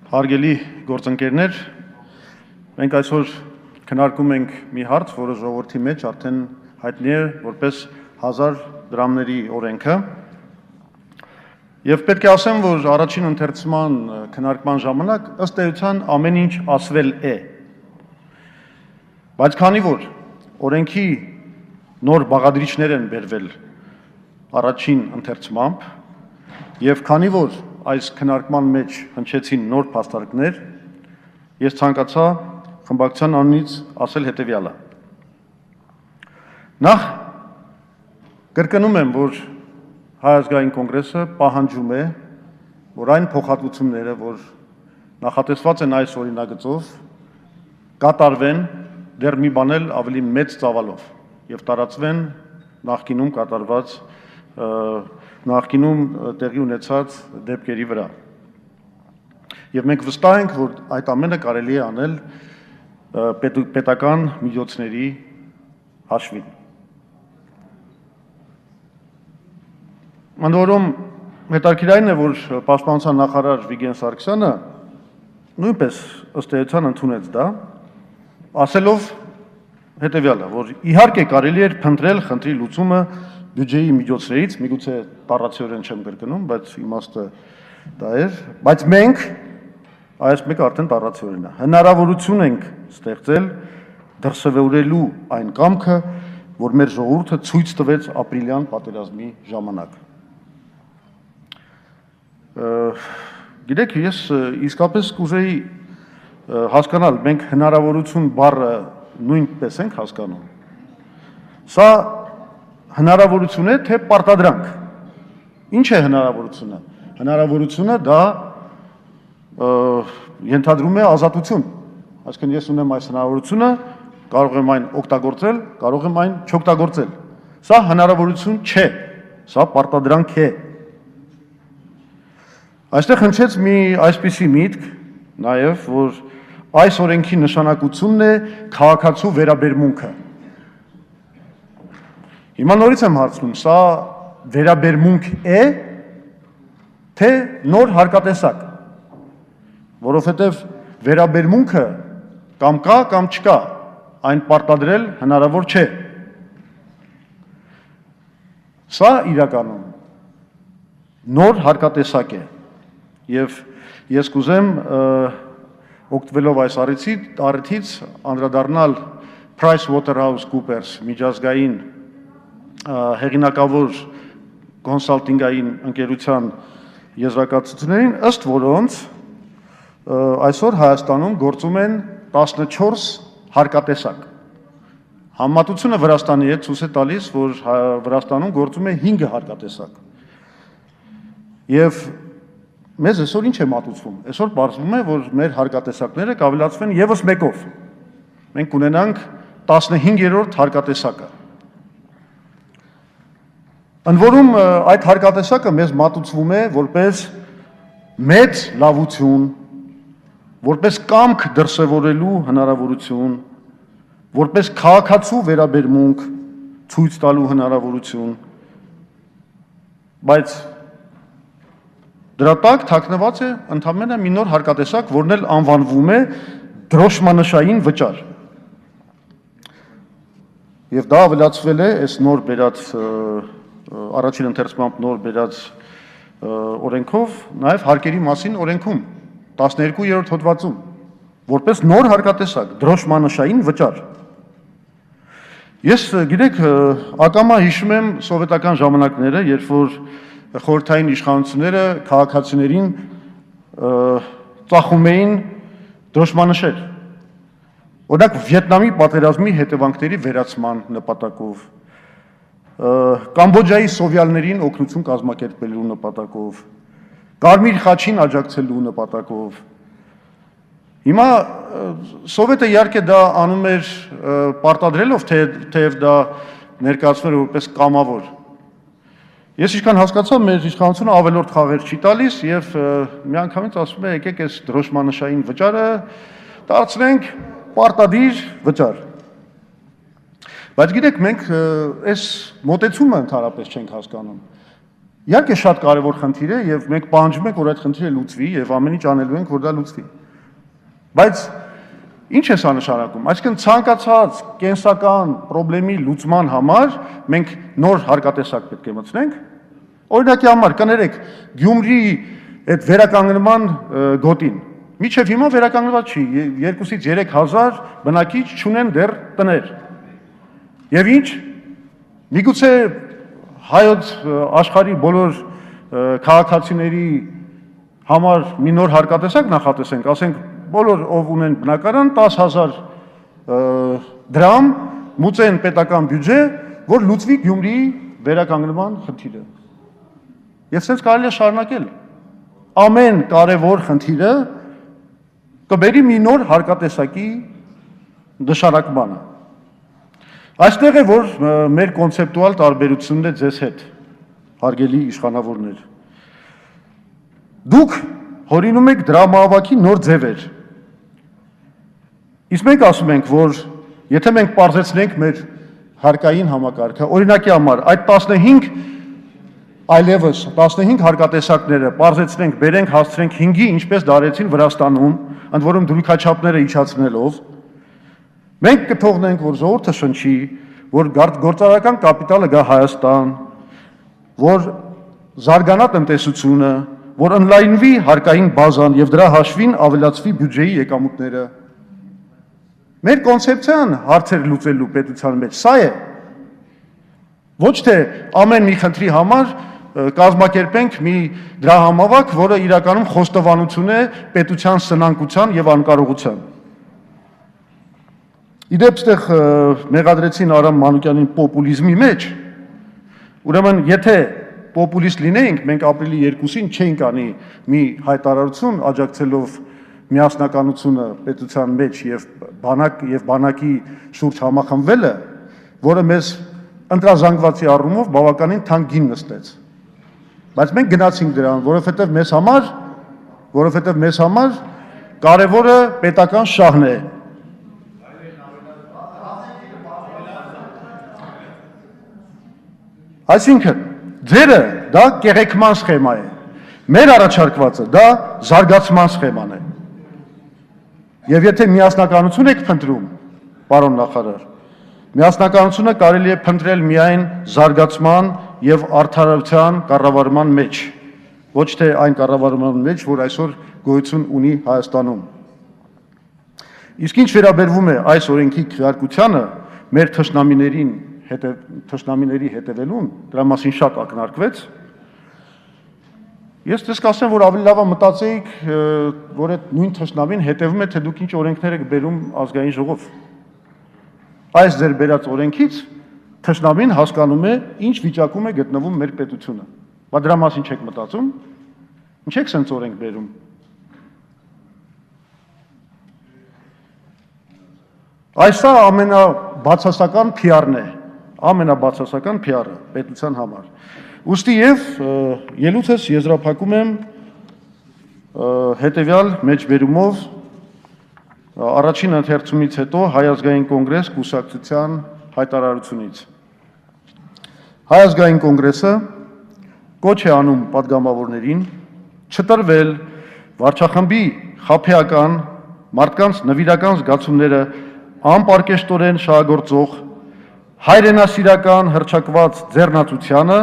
Հարգելի գործընկերներ, մենք այսօր քննարկում ենք մի հարց, որը ժողովրդի մեջ արդեն հայտնի է որպես 1000 դրամների օրենքը։ Եվ պետք է ասեմ, որ առաջին ընթերցման քննարկման ժամանակ ըստ էության ամեն ինչ ասվել է։ Բայց քանի որ օրենքի նոր բաղադրիչներ են բերվել առաջին ընթերցմամբ, եւ քանի որ այս քննարկման մեջ հնչեցին նոր փաստարկներ, ես ցանկացա խմբակցության անունից ասել հետևյալը։ Նախ կրկնում եմ, որ Հայ ազգային կոնգրեսը պահանջում է, որ այն փոխհատուցումները, որ նախատեսված են այս օրինագծով, կատարվեն դեռ մի բան էլ ավելի մեծ ծավալով եւ տարածվեն նախկինում կատարված նախկինում տեղի ունեցած դեպքերի վրա։ Եվ մենք վստահ ենք, որ այդ ամենը կարելի է անել պետական միջոցների հաշվին։ Ընդ որում հետաքրքրային է, որ Պաշտպանության նախարար Վիգեն Սարգսյանը նույնպես ըստ էության ընդունեց դա, ասելով հետևյալը, որ իհարկե կարելի էր փնտրել խնդրի լուծումը բյուջեի միջոցներից, միգուցե տառացիորեն չեմ կրկնում, բայց իմաստը դա էր, բայց մենք, այս մեկը արդեն տառացիորեն է, հնարավորություն ենք ստեղծել դրսևորելու այն կամքը, որ մեր ժողովուրդը ցույց տվեց ապրիլյան պատերազմի ժամանակ։ Գիտեք, ես իսկապես կուզեի հասկանալ, մենք հնարավորություն բառը նույնպես ենք հասկանում։ Սա հնարավորություն է, թե պարտադրանք։ Ինչ է հնարավորությունը։ Հնարավորությունը դա ենթադրում է ազատություն։ Այսինքն ես ունեմ այս հնարավորությունը, կարող եմ այն օգտագործել, կարող եմ այն չօգտագործել։ Սա հնարավորություն չէ, սա պարտադրանք է։ Այստեղ հնչեց մի այսպիսի միտք, նաև, որ այս օրենքի նշանակությունն է քաղաքացու վերաբերմունքը։ Հիմա նորից եմ հարցնում, սա վերաբերմունք է, թե նոր հարկատեսակ, որովհետև վերաբերմունքը կամ կա, կամ չկա, այն պարտադրել հնարավոր չէ։ Սա իրականում նոր հարկատեսակ է, եւ ես կուզեմ օգտվելով այս առիթից անդրադառնալ PricewaterhouseCoopers միջազգային հեղինակավոր կոնսալտինգային ընկերության եզրակացություններին, ըստ որոնց այսօր Հայաստանում գործում են 14 հարկատեսակ։ Համեմատությունը Վրաստանի հետ ցույց է տալիս, որ Վրաստանում գործում է 5 հարկատեսակ։ Եւ մեզ այսօր ինչ է մատուցվում։ Այսօր պարզվում է, որ մեր հարկատեսակները կավելացվեն եւս մեկով։ Մենք ունենանք 15-րդ հարկատեսակը։ Ընդ որում այդ հարկատեսակը մեզ մատուցվում է որպես մեծ լավություն, որպես կամք դրսևորելու հնարավորություն, որպես քաղաքացու վերաբերմունք ցույց տալու հնարավորություն, բայց դրա տակ թաքնված է ընդհանրապես մի նոր հարկատեսակ, որն էլ անվանվում է դրոշմանշային վճար։ Եվ դա ավելացվել է այս նոր բերած առաջին ընթերցմամբ նոր բերած օրենքով, նաև հարկերի մասին օրենքում 12-րդ հոդվածում, որպես նոր հարկատեսակ, դրոշմանշային վճար։ Ես գիտեք, ակամա հիշում եմ սովետական ժամանակները, երբ որ խորհրդային իշխանությունները քաղաքացիներին ծախում էին դրոշմանշեր։ Օրինակ Վիետնամի պատերազմի հետևանքների վերացման նպատակով, Կամբոջայի սովյալներին օգնություն կազմակերպելու նպատակով, Կարմիր խաչին աջակցելու նպատակով։ Հիմա Սովետը իհարկե դա անում էր պարտադրելով, թեև դա ներկայացնում էր որպես կամավոր։ Ես ինչքան հասկացա, մեր իշխանությունը ավելորդ խաղեր չի տալիս եւ միանգամից ասում է, եկեք այս դրոշմանշային վճարը դարձնենք պարտադիր վճար։ Բայց գիտեք, մենք այս մոտեցումը ընդհանրապես չենք հասկանում։ Իհարկե շատ կարևոր խնդիր է եւ մենք պահանջում ենք, որ այդ խնդիրը լուծվի եւ ամեն ինչ անելու ենք, որ դա լուծվի։ Բայց ինչ է սա նշանակում։ Այսինքն ցանկացած կենսական խնդրի լուծման համար մենք նոր հարկատեսակ պետք է մտցնենք։ Օրինակի համար կներեք Գյումրիի այդ վերականգնման գոտին։ Մինչև հիմա վերականգնված չի, 2-ից 3000 բնակիչ չունեն դեռ տներ։ Եվ ինչ։ Միգուցե հայոց աշխարհի բոլոր քաղաքացիների համար մի նոր հարկատեսակ նախատեսենք, ասենք բոլոր ով ունեն բնակարան 10000 դրամ մուծեն պետական բյուջե, որ լուծվի Գյումրիի վերականգնման խնդիրը։ Եվ սենց կարելի է շարունակել։ Ամեն կարևոր խնդիրը կբերի մի նոր հարկատեսակի նշանակմանը։ Այստեղ է, որ մեր կոնցեպտուալ տարբերությունն է ձեզ հետ, հարգելի իշխանավորներ։ Դուք հորինում եք դրամահավաքի նոր ձևեր։ Իսկ մենք ասում ենք, որ եթե մենք պարզեցնենք մեր հարկային համակարգը, օրինակի համար այդ 15 այլևս 15 հարկատեսակները պարզեցնենք, բերենք, հասցնենք 5-ի, ինչպես դարեցին Վրաստանում, ընդ որում դրույքաչափները իջացնելով, մենք կթողնենք, որ ժողովուրդը շնչի, որ գործարարական կապիտալը գա Հայաստան, որ զարգանա տնտեսությունը, որ ընդլայնվի հարկային բազան եւ դրա հաշվին ավելացվի բյուջեի եկամուտները։ Մեր կոնցեպցիան հարցեր լուծելու պետության մեջ սա է։ Ոչ թե ամեն մի խնդրի համար կազմակերպենք մի դրահամավակ, որը իրականում խոստովանություն է պետության սնանկության եւ անկարողության։ Իդեպ ստեղ մեղադրեցին Արամ Մանուկյանին պոպուլիզմի մեջ, ուրեմն եթե պոպուլիստ լինեինք, մենք ապրիլի 2-ին չէինք անի մի հայտարարություն աջակցելով միասնականությունը պետության մեջ եւ բանակի շուրջ համախմբվելը, որը մեզ ընտրազանգվածի առումով բավականին թանկ գին նստեց։ Բայց մենք գնացինք դրան, որովհետև մեզ համար կարևորը պետական շահն է։ Այսինքն, ձերը դա կեղեքման սխեմա է, մեր առաջարկվածը դա զարգացման սխեման է։ Եվ եթե միասնականություն եք փնտրում, պարոն նախարար, միասնականությունը կարելի է փնտրել միայն զարգացման եւ արդարության կառավարման մեջ, ոչ թե այն կառավարման մեջ, որ այսօր գոյություն ունի Հայաստանում։ Իսկ ինչ վերաբերվում է այս օրենքի քվեարկությանը, մեր թշնամիների հետևելուն, դրա մասին շատ ակնարկվեց։ Ես դες կասեմ, որ ավելի լավ է մտածեիք, որ այդ նույն թշնամին հետևում է, թե դուք ինչ օրենքներ եք բերում ազգային ժողով։ Այս ձեր բերած օրենքից թշնամին հասկանում է, ինչ վիճակում է գտնվում մեր պետությունը։ Բա դրա մասին չեք մտածում։ Ինչ եք սենց օրենք բերում։ Այսա ամենաբացասական PR-ն է, ամենաբացասական PR-ը պետության համար։ Ուստի եւ ելույթս եզրափակում եմ հետեւյալ մեջբերումով առաջին ընթերցումից հետո Հայ ազգային կոնգրես կուսակցության հայտարարությունից։ Հայ ազգային կոնգրեսը կոչ է անում պատգամավորներին չտրվել վարչախմբի խաբեական մարդկանց նվիրական զգացումները անպարկեշտորեն շահագործող հայրենասիրական հռչակված ձեռնացությանը,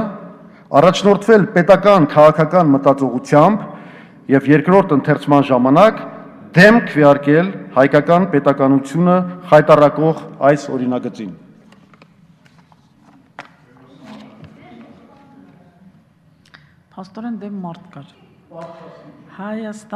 առաջնորդվել պետական քաղաքական մտածողությամբ եւ երկրորդ ընթերցման ժամանակ դեմ քվեարկել հայկական պետականությունը խայտառակող այս օրինագծին։ Փաստորեն դեմ մարդ կար։ Հայաստան